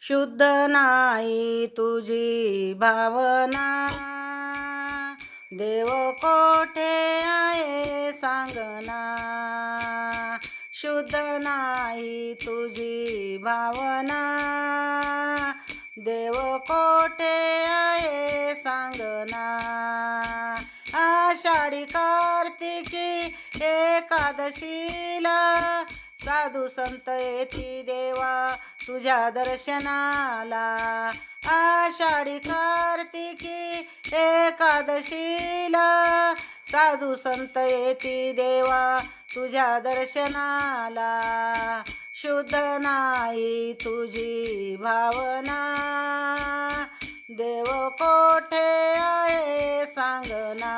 शुद्ध नाही तुझी भावना, देव कोठे आहे सांगना. शुद्ध नाही तुझी भावना, देव कोठे आहे सांगना. आषाढी कार्तिकी एकादशीला साधू संत येती देवा तुझ्या दर्शनाला. आषाढी कार्तिकी एकादशीला साधू संत येती देवा तुझ्या दर्शनाला. शुद्ध नाही तुझी भावना, देव कोठे आहे सांगना.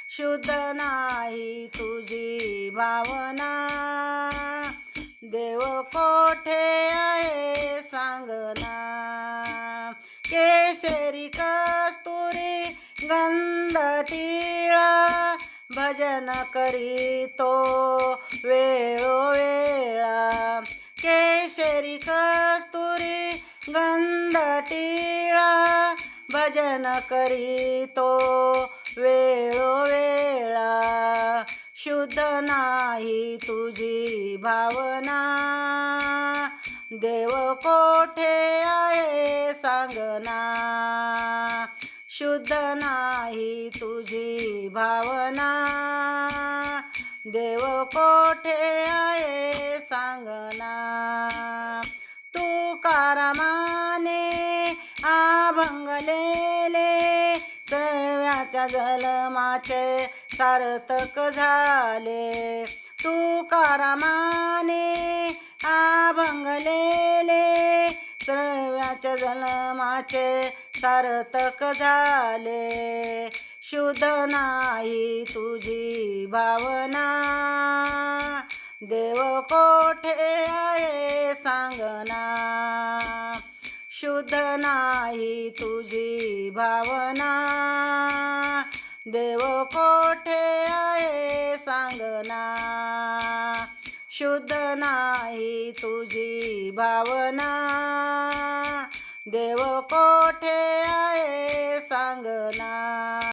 शुद्ध नाही तुझी भावना, देव कोठे आहे सांगना. केशरी कस्तुरी गंध टिळा भजन करीतो वेळोवेळा. केशरी कस्तुरी गंध टिळा भजन करीतो वेळोवेळा. शुद्ध नाही तुझी भावना, देव कोठे आहे सांगना. शुद्ध नाही तुझी भावना, देव कोठे आहे सांगना. तुकारामाने अभंगलेले सर्वाच्या जन्माचे सार्थक झाले. तुकारामाने अभंगलेले सर्वाच्या जन्माचे सार्थक झाले. शुद्ध नाही तुझी भावना, देव कोठे आहे सांगना. शुद्ध नाही तुझी भावना, देव कोठे आहे सांगना. शुद्ध नाही तुझी भावना, देव कोठे आहे सांगना.